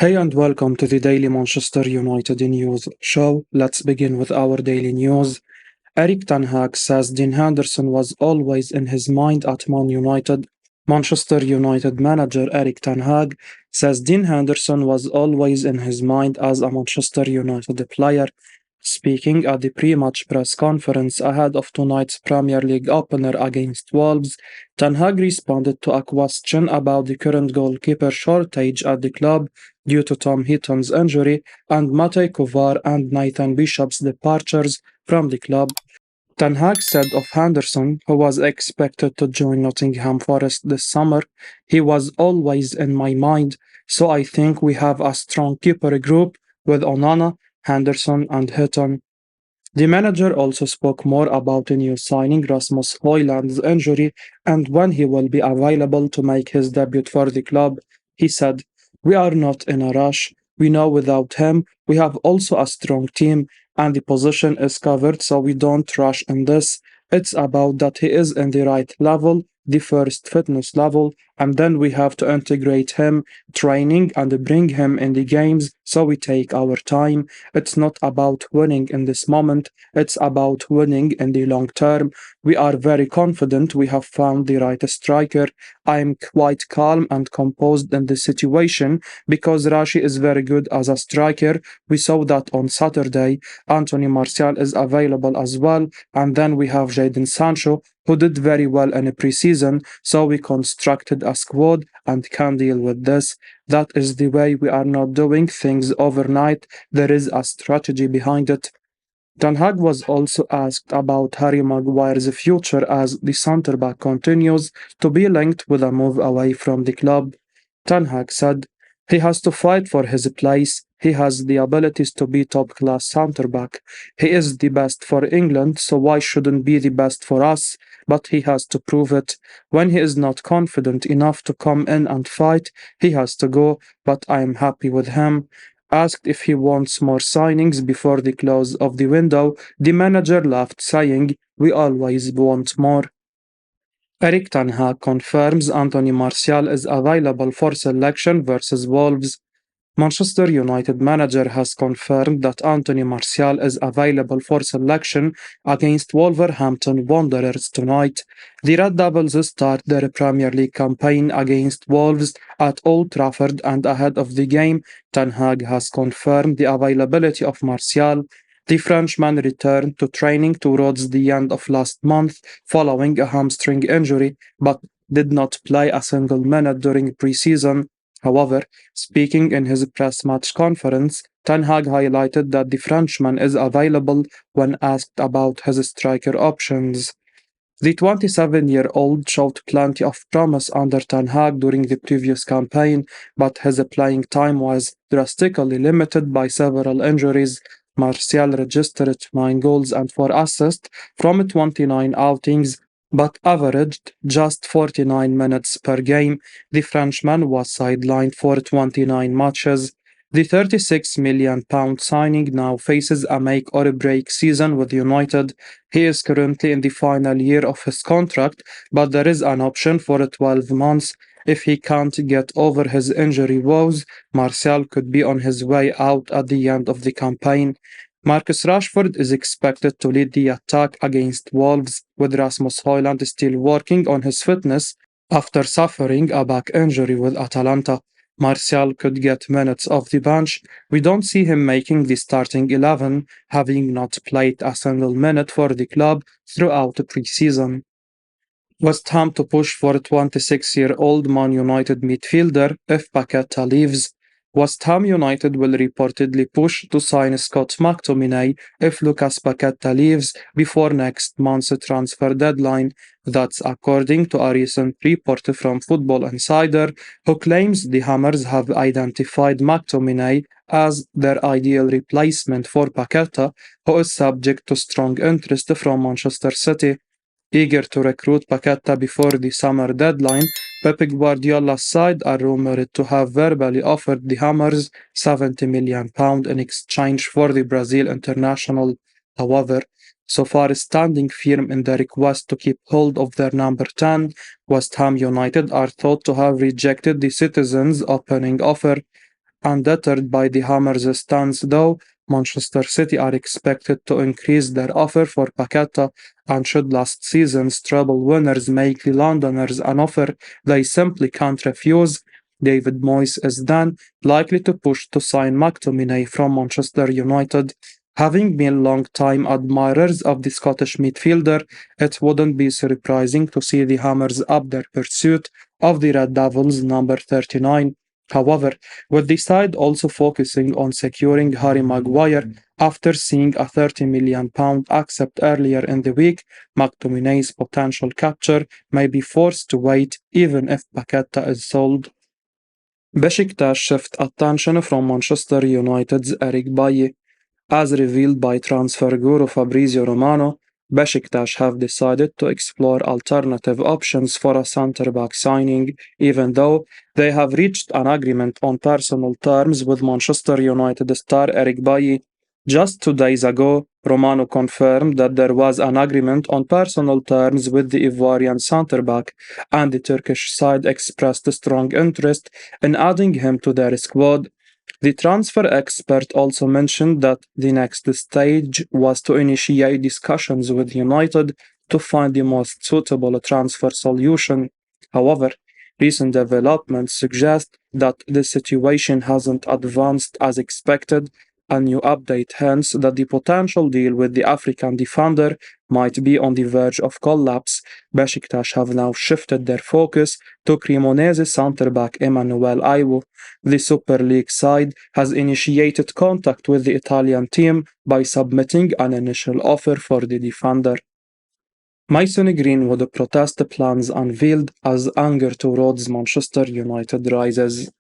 Hey and welcome to the Daily Manchester United News show. Let's begin with our daily news. Erik Ten Hag says Dean Henderson was always in his mind at Man United. Manchester United manager Erik Ten Hag says Dean Henderson was always in his mind as a Manchester United player. Speaking at the pre-match press conference ahead of tonight's Premier League opener against Wolves, Ten Hag responded to a question about the current goalkeeper shortage at the club due to Tom Heaton's injury and Matej Kovar and Nathan Bishop's departures from the club. Ten Hag said of Henderson, who was expected to join Nottingham Forest this summer, "He was always in my mind, so I think we have a strong keeper group with Onana, Henderson and Heaton." The manager also spoke more about a new signing Rasmus Højlund's injury and when he will be available to make his debut for the club. He said, "We are not in a rush. We know without him, we have also a strong team and the position is covered, so we don't rush in this. It's about that he is in the right level, the first fitness level, and then we have to integrate him, training, and bring him in the games, so we take our time. It's not about winning in this moment, it's about winning in the long term. We are very confident we have found the right striker. I am quite calm and composed in this situation because Rashi is very good as a striker. We saw that on Saturday. Anthony Martial is available as well, and then we have Jadon Sancho, who did very well in a preseason, so we constructed a squad and can deal with this. That is the way. We are not doing things overnight. There is a strategy behind it." Ten Hag was also asked about Harry Maguire's future as the centre-back continues to be linked with a move away from the club. Ten Hag said, "He has to fight for his place. He has the abilities to be top-class centre-back. He is the best for England, so why shouldn't be the best for us? But he has to prove it. When he is not confident enough to come in and fight, he has to go, but I am happy with him." Asked if he wants more signings before the close of the window, the manager laughed, saying, "We always want more." Erik Ten Hag confirms Anthony Martial is available for selection versus Wolves. Manchester United manager has confirmed that Anthony Martial is available for selection against Wolverhampton Wanderers tonight. The Red Devils start their Premier League campaign against Wolves at Old Trafford, and ahead of the game, Ten Hag has confirmed the availability of Martial. The Frenchman returned to training towards the end of last month following a hamstring injury, but did not play a single minute during preseason. However, speaking in his press match conference, Ten Hag highlighted that the Frenchman is available when asked about his striker options. The 27-year-old showed plenty of promise under Ten Hag during the previous campaign, but his playing time was drastically limited by several injuries. Martial registered 9 goals and 4 assists from 29 outings, but averaged just 49 minutes per game. The Frenchman was sidelined for 29 matches. The £36 million signing now faces a make or break season with United. He is currently in the final year of his contract, but there is an option for 12 months. If he can't get over his injury woes, Martial could be on his way out at the end of the campaign. Marcus Rashford is expected to lead the attack against Wolves, with Rasmus Højlund still working on his fitness after suffering a back injury with Atalanta. Martial could get minutes off the bench. We don't see him making the starting 11, having not played a single minute for the club throughout the preseason. West Ham to push for 26-year-old Man United midfielder if Paqueta leaves. West Ham United will reportedly push to sign Scott McTominay if Lucas Paqueta leaves before next month's transfer deadline. That's according to a recent report from Football Insider, who claims the Hammers have identified McTominay as their ideal replacement for Paqueta, who is subject to strong interest from Manchester City. Eager to recruit Paqueta before the summer deadline, Pep Guardiola's side are rumored to have verbally offered the Hammers £70 million in exchange for the Brazil international. However, so far standing firm in their request to keep hold of their number 10, West Ham United are thought to have rejected the Citizens' opening offer. Undeterred by the Hammers' stance, though, Manchester City are expected to increase their offer for Paqueta, and should last season's treble winners make the Londoners an offer they simply can't refuse, David Moyes is then likely to push to sign McTominay from Manchester United. Having been long-time admirers of the Scottish midfielder, it wouldn't be surprising to see the Hammers up their pursuit of the Red Devils number 39. However, with the side also focusing on securing Harry Maguire after seeing a £30 million accept earlier in the week, McTominay's potential capture may be forced to wait even if Paqueta is sold. Besiktas shift attention from Manchester United's Erik Bailly. As revealed by transfer guru Fabrizio Romano, Besiktas have decided to explore alternative options for a centre-back signing, even though they have reached an agreement on personal terms with Manchester United star Erik Bailly. Just 2 days ago, Romano confirmed that there was an agreement on personal terms with the Ivorian centre-back, and the Turkish side expressed strong interest in adding him to their squad. The transfer expert also mentioned that the next stage was to initiate discussions with United to find the most suitable transfer solution. However, recent developments suggest that the situation hasn't advanced as expected. A new update hints that the potential deal with the African defender might be on the verge of collapse. Besiktas have now shifted their focus to Cremonese centre-back Emmanuel Aiwo. The Super League side has initiated contact with the Italian team by submitting an initial offer for the defender. Mason Greenwood protest plans unveiled as anger towards Manchester United rises.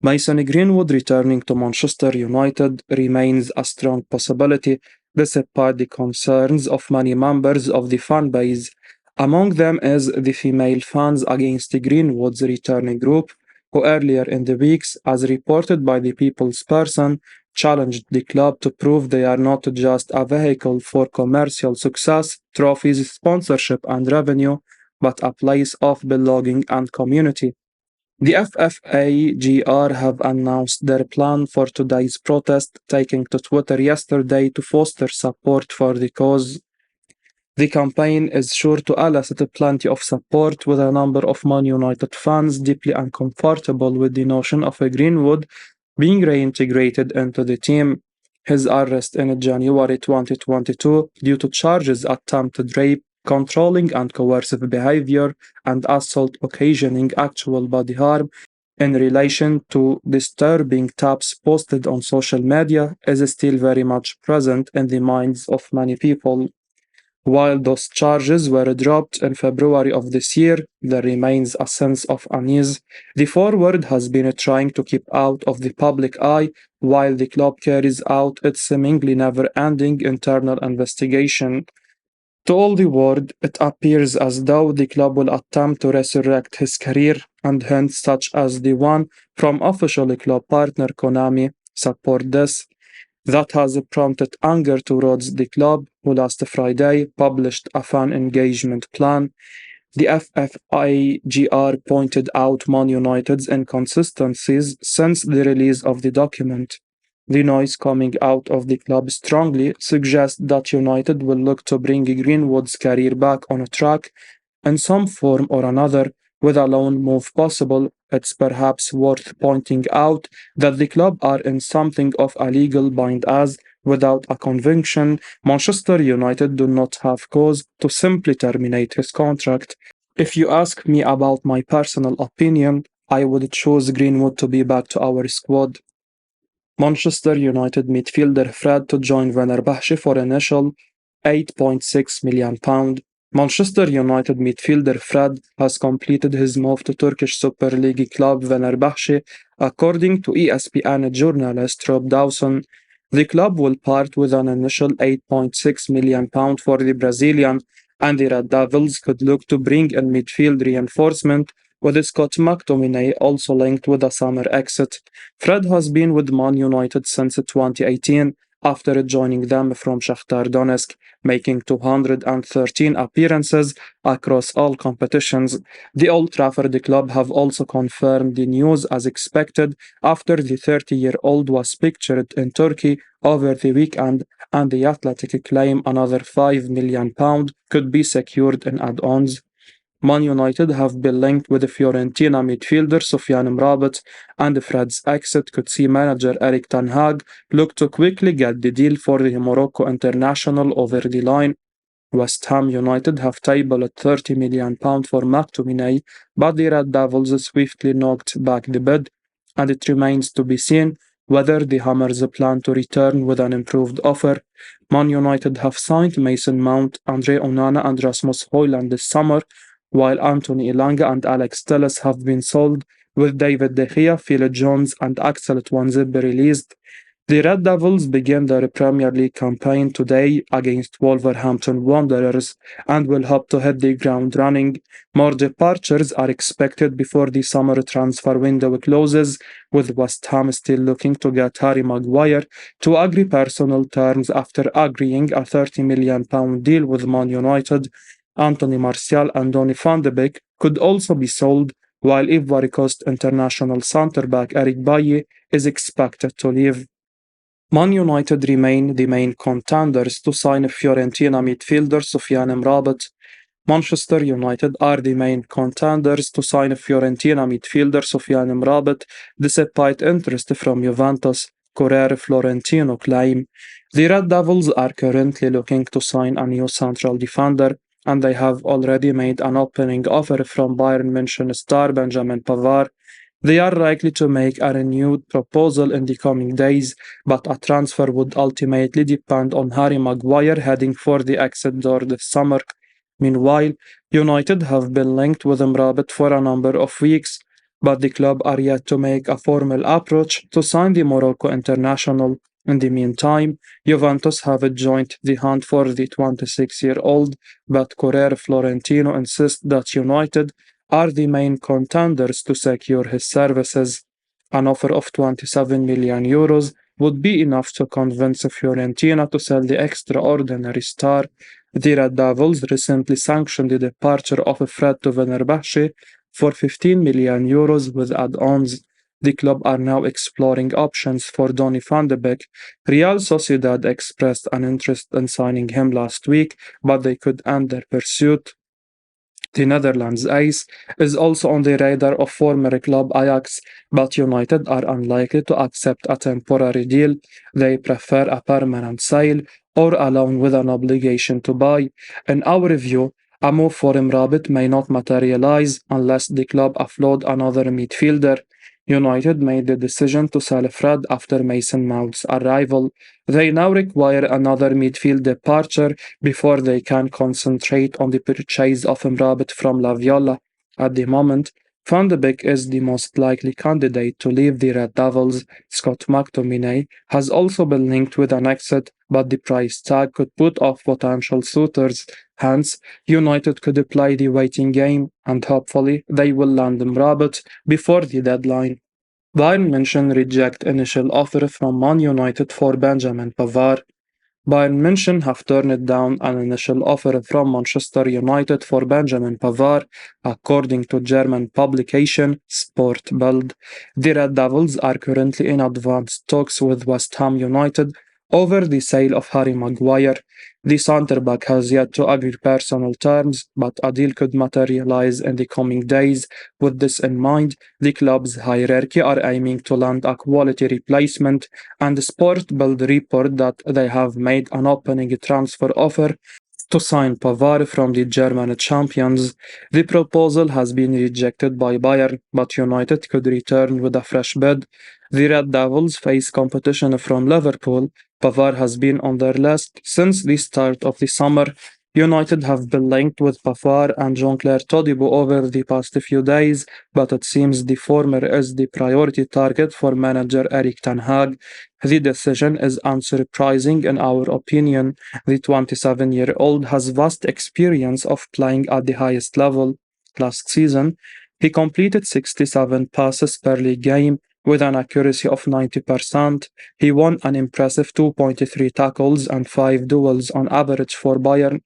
Mason Greenwood returning to Manchester United remains a strong possibility despite the concerns of many members of the fan base. Among them is the female fans against Greenwood's returning group, who earlier in the weeks, as reported by the People's Person, challenged the club to prove they are not just a vehicle for commercial success, trophies, sponsorship, and revenue, but a place of belonging and community. The FFAGR have announced their plan for today's protest, taking to Twitter yesterday to foster support for the cause. The campaign is sure to elicit plenty of support, with a number of Man United fans deeply uncomfortable with the notion of a Greenwood being reintegrated into the team. His arrest in January 2022 due to charges attempted rape, controlling and coercive behavior, and assault occasioning actual body harm in relation to disturbing taps posted on social media is still very much present in the minds of many people. While those charges were dropped in February of this year, there remains a sense of unease. The forward has been trying to keep out of the public eye while the club carries out its seemingly never-ending internal investigation. To all the world, it appears as though the club will attempt to resurrect his career, and hints such as the one from official club partner Konami support this. That has prompted anger towards the club, who last Friday published a fan engagement plan. The FFIGR pointed out Man United's inconsistencies since the release of the document. The noise coming out of the club strongly suggests that United will look to bring Greenwood's career back on track in some form or another, with a loan move possible. It's perhaps worth pointing out that the club are in something of a legal bind as, without a conviction, Manchester United do not have cause to simply terminate his contract. If you ask me about my personal opinion, I would choose Greenwood to be back to our squad. Manchester United midfielder Fred to join Fenerbahce for initial £8.6 million. Manchester United midfielder Fred has completed his move to Turkish Super League club Fenerbahce, according to ESPN journalist Rob Dawson. The club will part with an initial £8.6 million for the Brazilian, and the Red Devils could look to bring in midfield reinforcement, with Scott McTominay also linked with a summer exit. Fred has been with Man United since 2018 after joining them from Shakhtar Donetsk, making 213 appearances across all competitions. The Old Trafford club have also confirmed the news as expected after the 30-year-old was pictured in Turkey over the weekend, and the Athletic claim another £5 million could be secured in add-ons. Man United have been linked with the Fiorentina midfielder Sofyan Mrabat, and Fred's exit could see manager Erik ten Hag look to quickly get the deal for the Morocco international over the line. West Ham United have tabled £30 million for McTominay, but the Red Devils swiftly knocked back the bid, and it remains to be seen whether the Hammers plan to return with an improved offer. Man United have signed Mason Mount, Andre Onana and Rasmus Højlund this summer, while Anthony Elanga and Alex Telles have been sold, with David De Gea, Phil Jones and Axel Tuanzebe released. The Red Devils begin their Premier League campaign today against Wolverhampton Wanderers and will hope to hit the ground running. More departures are expected before the summer transfer window closes, with West Ham still looking to get Harry Maguire to agree personal terms after agreeing a £30 million deal with Man United. Anthony Martial and Donny van de Beek could also be sold, while Ivory Coast international centre-back Erik Bailly is expected to leave. Man United remain the main contenders to sign Fiorentina midfielder Sofyan Mrabat. Manchester United are the main contenders to sign Fiorentina midfielder Sofyan Mrabat, despite interest from Juventus, Corriere Florentino claim. The Red Devils are currently looking to sign a new central defender, and they have already made an opening offer from Bayern München star Benjamin Pavard. They are likely to make a renewed proposal in the coming days, but a transfer would ultimately depend on Harry Maguire heading for the exit door this summer. Meanwhile, United have been linked with Mrabat for a number of weeks, but the club are yet to make a formal approach to sign the Morocco international. In the meantime, Juventus have joined the hunt for the 26-year-old, but Corriere Florentino insists that United are the main contenders to secure his services. An offer of €27 million would be enough to convince Fiorentina to sell the extraordinary star. The Red Devils recently sanctioned the departure of Fred to Fenerbahce for €15 million with add-ons. The club are now exploring options for Donny van de Beek. Real Sociedad expressed an interest in signing him last week, but they could end their pursuit. The Netherlands ace is also on the radar of former club Ajax, but United are unlikely to accept a temporary deal. They prefer a permanent sale or a loan with an obligation to buy. In our view, a move for Mrabat may not materialize unless the club offload another midfielder. United made the decision to sell Fred after Mason Mount's arrival. They now require another midfield departure before they can concentrate on the purchase of Mrabat from La Viola. At the moment, Van de Beek is the most likely candidate to leave the Red Devils. Scott McTominay has also been linked with an exit, but the price tag could put off potential suitors. Hence, United could play the waiting game, and hopefully they will land Mrabat before the deadline. Bayern München reject initial offer from Man United for Benjamin Pavard. Bayern München have turned down an initial offer from Manchester United for Benjamin Pavard, according to German publication Sport Bild. The Red Devils are currently in advanced talks with West Ham United over the sale of Harry Maguire. The centre-back has yet to agree personal terms, but a deal could materialize in the coming days. With this in mind, the club's hierarchy are aiming to land a quality replacement, and Sport Bild report that they have made an opening transfer offer to sign Pavard from the German champions. The proposal has been rejected by Bayern, but United could return with a fresh bid. The Red Devils face competition from Liverpool. Pavard has been on their list since the start of the summer. United have been linked with Pavard and Jean-Claire Todibo over the past few days, but it seems the former is the priority target for manager Erik ten Hag. The decision is unsurprising in our opinion. The 27-year-old has vast experience of playing at the highest level. Last season, he completed 67 passes per league game, with an accuracy of 90%. He won an impressive 2.3 tackles and 5 duels on average for Bayern.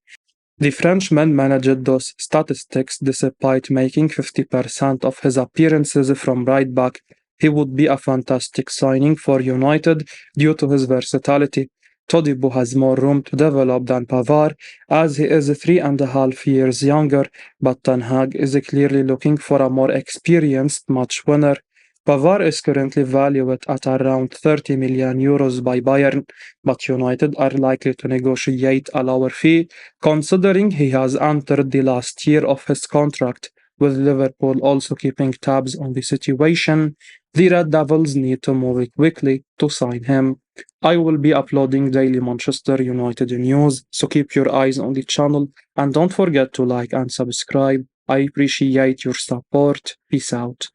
The Frenchman managed those statistics despite making 50% of his appearances from right back. He would be a fantastic signing for United due to his versatility. Todibo has more room to develop than Pavard, as he is 3.5 years younger, but Ten Hag is clearly looking for a more experienced match winner. Pavard is currently valued at around 30 million euros by Bayern, but United are likely to negotiate a lower fee considering he has entered the last year of his contract. With Liverpool also keeping tabs on the situation, the Red Devils need to move quickly to sign him. I will be uploading daily Manchester United news, so keep your eyes on the channel and don't forget to like and subscribe. I appreciate your support. Peace out.